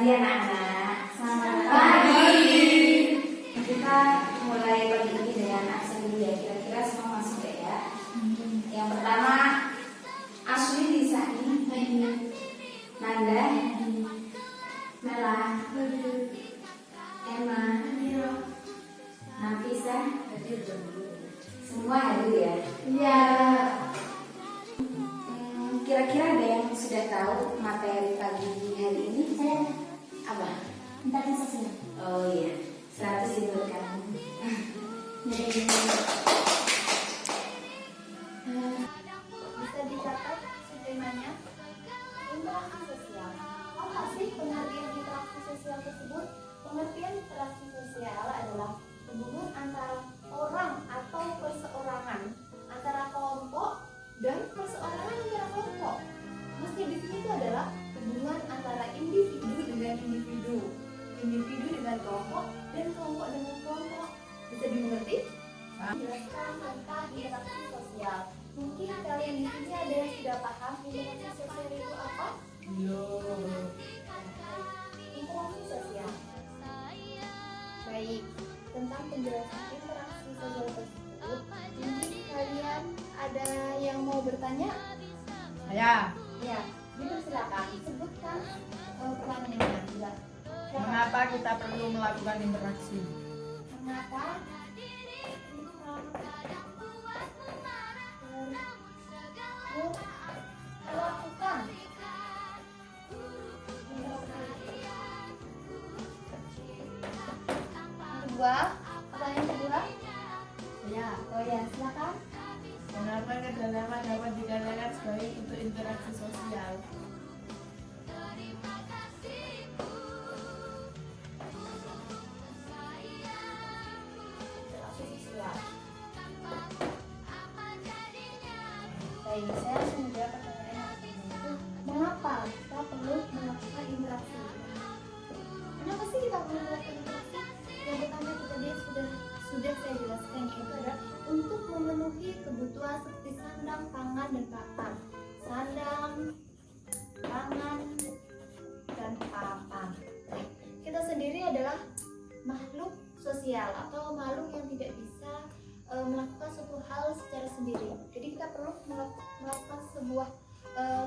pagi anak-anak. Selamat pagi. Kita mulai pagi ini dengan absen dulu ya. Kira-kira semua masuk ya. Yang pertama Asli, Lisani, Nanda, Mela, Emma, Nafisa, semua hadir ya. Iya. Kira-kira ada yang sudah tahu materi pagi hari ini? Saya Apa? interaksi sosial. Oh iya, 100 buat kamu. Bisa dicatat temanya interaksi sosial. Apa sih pengertian interaksi sosial tersebut? Pengertian interaksi sosial adalah hubungan antara orang atau perseorangan, antara kelompok dan perseorangan antara kelompok. Meski di sini itu adalah hubungan antara individu dengan individu, individu dengan kelompok, dan kelompok dengan kelompok. Bisa dimengerti? Jelaskan tentang interaksi sosial. Mungkin kalian di sini ada yang sudah paham interaksi sosial itu apa? Interaksi sosial. Baik, tentang penjelasan interaksi sosial tersebut, mungkin kalian ada yang mau bertanya? Ya, Ya, dipersilakan. Sebutkan pertanyaannya. mengapa kita perlu melakukan interaksi? Mengapa melakukan kedua, pertanyaan kedua? Ya, Oh ya, silakan. mengapa kedalaman dapat dikatakan sebagai untuk interaksi sosial? Interaksi sosial. Baik, saya langsung menjawab pertanyaan yang pertama itu, mengapa kita perlu melakukan interaksi? Kenapa sih kita perlu melakukan interaksi? Yang pertama itu tadi sudah saya jelaskan, yaitu adalah untuk memenuhi kebutuhan seperti sandang, pangan, dan papan. Sandang, pangan, dan papan. Baik, kita sendiri adalah makhluk sosial atau makhluk yang tidak bisa melakukan suatu hal secara sendiri. Jadi kita perlu melakukan sebuah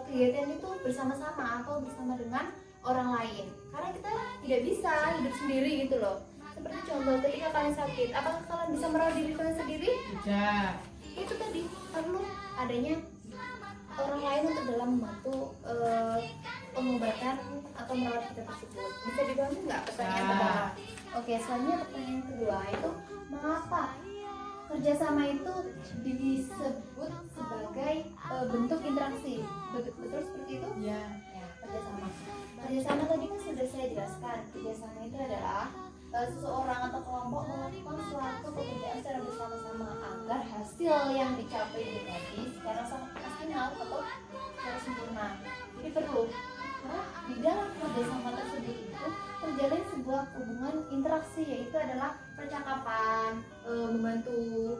kegiatan itu bersama-sama atau bersama dengan orang lain. Karena kita tidak bisa hidup sendiri gitu loh. Seperti contoh ketika kalian sakit, apakah kalian bisa merawat diri kalian sendiri? Tidak. Itu tadi perlu adanya orang lain untuk dalam membantu pengobatan atau merawat kita tersebut. Bisa dipahami nggak pertanyaan pertama? Oke, selanjutnya pertanyaan kedua itu, mengapa kerjasama itu disebut sebagai bentuk interaksi? Betul seperti itu? Ya, Ya, kerjasama. Kerjasama tadi kan sudah saya jelaskan. Kerjasama itu adalah seseorang atau kelompok melakukan suatu pekerjaan secara bersama-sama agar hasil yang dicapai itu tadi secara sangat maksimal atau secara sempurna. Jadi perlu, karena di dalam kerjasama tersebut itu terjalin sebuah hubungan interaksi, yaitu adalah percakapan, membantu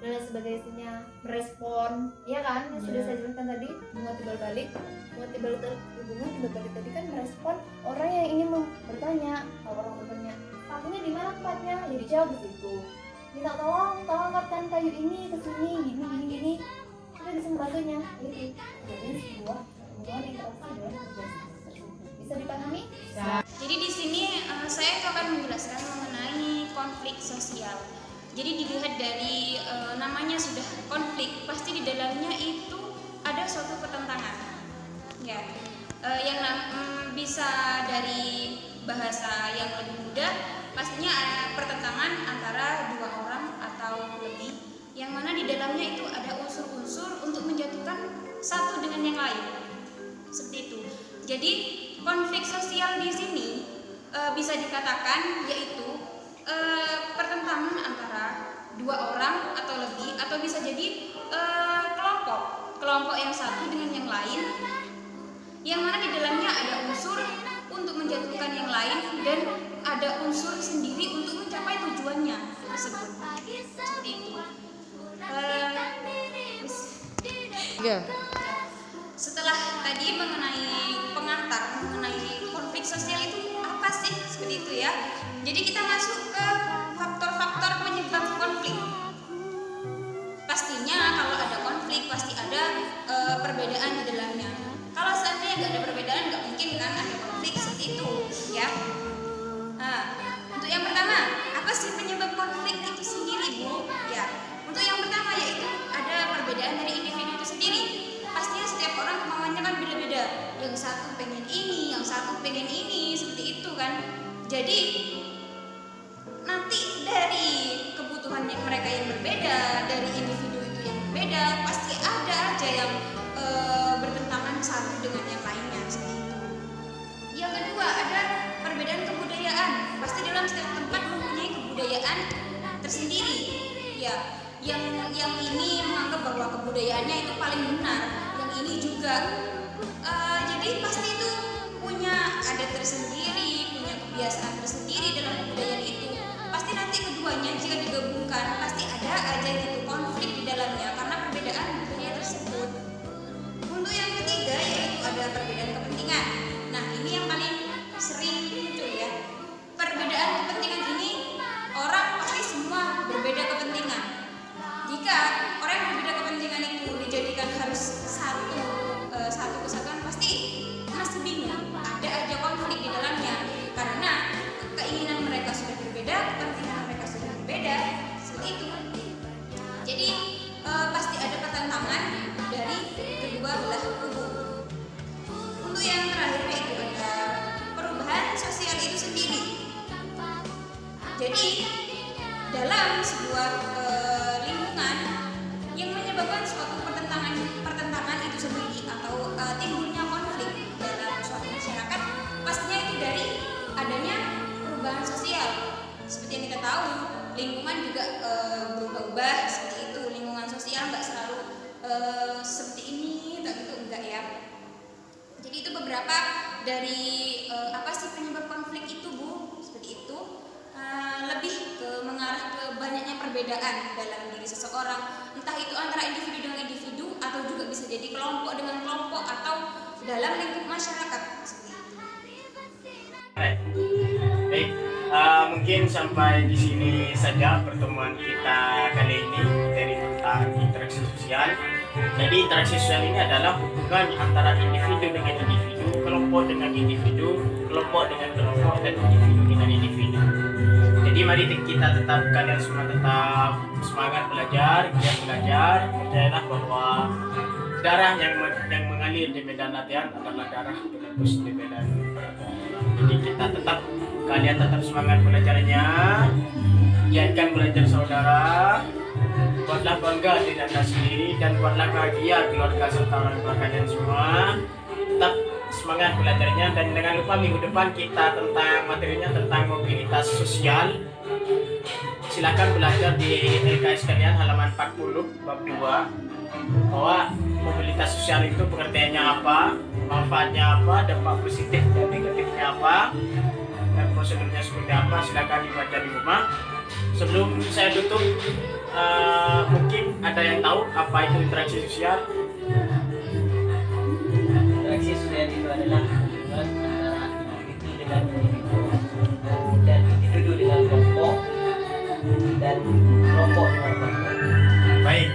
dan lain sebagainya, merespon, ya kan? Yang sudah saya jelaskan tadi, hubungan timbal balik tadi kan merespon orang yang ingin bertanya. Kalau orang bertanya, pakunya di mana tempatnya? Ya dijawab di situ. Minta tolong angkatkan kayu ini ke sini, gini. Kita bisa membantunya. Jadi sebuah hubungan interaksi dalam kerjasama tersebut. Bisa dipahami? Jadi di sini saya akan menjelaskan mengenai konflik sosial. Jadi dilihat dari namanya sudah konflik, pasti di dalamnya itu ada suatu pertentangan. Ya, yang bisa dari bahasa yang lebih mudah, pastinya ada pertentangan antara dua orang atau lebih, yang mana di dalamnya itu ada unsur-unsur untuk menjatuhkan satu dengan yang lain. Seperti itu. Jadi konflik sosial di sini bisa dikatakan yaitu pertentangan antara dua orang atau lebih, atau bisa jadi kelompok yang satu dengan yang lain, yang mana di dalamnya ada unsur untuk menjatuhkan yang lain dan ada unsur sendiri untuk mencapai tujuannya tersebut. Seperti itu. Setelah tadi mengenai pengantar mengenai konflik sosial itu sih? Seperti itu ya. Jadi kita masuk ke faktor-faktor penyebab konflik. Pastinya kalau ada konflik pasti ada perbedaan di dalamnya. Kalau seandainya nggak ada perbedaan, nggak mungkin kan ada konflik seperti itu ya. Nah, untuk yang pertama, apa sih penyebab konflik itu sendiri, Bu? Ya, untuk yang pertama yaitu ada perbedaan dari individu itu sendiri. Pastinya setiap orang kemauannya kan beda-beda. Yang satu pengen ini, yang satu pengen ini, seperti itu kan. Jadi nanti dari kebutuhan yang mereka yang berbeda, dari individu itu yang berbeda, pasti ada aja yang bertentangan satu dengan yang lainnya seperti itu. Yang kedua ada perbedaan kebudayaan. Pasti dalam setiap tempat mempunyai kebudayaan tersendiri. Ya, yang ini menganggap bahwa kebudayaannya itu paling benar, yang ini juga. Jadi pasti itu punya adat tersendiri, punya kebiasaan tersendiri dalam kebudayaan itu. Pasti nanti keduanya jika digabungkan pasti ada aja gitu konflik di dalamnya karena perbedaan budaya tersebut. Untuk yang ketiga yaitu ada perbedaan kepentingan. Nah, ini yang paling sering muncul ya. Perbedaan kepentingan ini orang pasti semua berbeda kepentingan. Jika orang yang berbeda kepentingan itu dijadikan harus satu kesatuan pasti masih bingung. Ada aja konflik di dalamnya karena keinginan mereka sudah berbeda, kepentingan mereka sudah berbeda, seperti itu. Jadi pasti ada pertentangan dari kedua belah kubu. Untuk yang terakhir yaitu ada perubahan sosial itu sendiri. Jadi dalam sebuah lingkungan yang menyebabkan suatu pertentangan itu sendiri atau timbulnya konflik dalam suatu masyarakat pastinya itu dari adanya perubahan sosial. Seperti yang kita tahu, lingkungan juga berubah-ubah seperti itu. Lingkungan sosial nggak selalu seperti ini, tak gitu enggak ya. Jadi itu beberapa dari apa sih penyebab konflik itu, Bu? Seperti itu. Lebih mengarah ke banyaknya perbedaan dalam diri seseorang, entah itu antara individu dengan individu atau juga bisa jadi kelompok dengan kelompok atau dalam lingkup masyarakat seperti itu. Baik, mungkin sampai di sini saja pertemuan kita kali ini dari tentang interaksi sosial. Jadi interaksi sosial ini adalah hubungan antara individu dengan individu, kelompok dengan individu, kelompok dengan kelompok, dan individu dengan individu. Jadi mari kita tetap, kalian semua tetap semangat belajar, giat belajar. Percayalah bahwa darah yang mengalir di medan latihan adalah darah penebus di medan pertempuran. Jadi kita tetap, kalian tetap semangat belajarnya, giatkan belajar saudara, buatlah bangga diri Anda sendiri dan buatlah bahagia keluarga serta orang tua kalian semua. Tetap semangat belajarnya dan jangan lupa minggu depan kita tentang materinya tentang mobilitas sosial. Silakan belajar di LKS kalian halaman 40 bab 2 bahwa mobilitas sosial itu pengertiannya apa, manfaatnya apa, dampak positif dan negatifnya apa, dan prosedurnya seperti apa. Silakan dibaca di rumah. Sebelum saya tutup, mungkin ada yang tahu apa itu interaksi sosial? Interaksi sosial itu adalah hubungan antara individu dengan individu dan individu dengan kelompok dan kelompok dengan kelompok. Baik,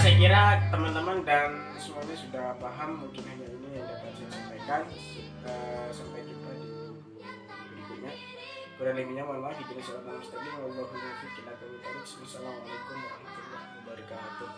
saya kira teman-teman dan semuanya sudah paham. Mungkin hanya ini yang dapat saya sampaikan. Sampai jumpa di berikutnya. Kurang lebihnya mohon maaf. Assalamualaikum warahmatullahi wabarakatuh.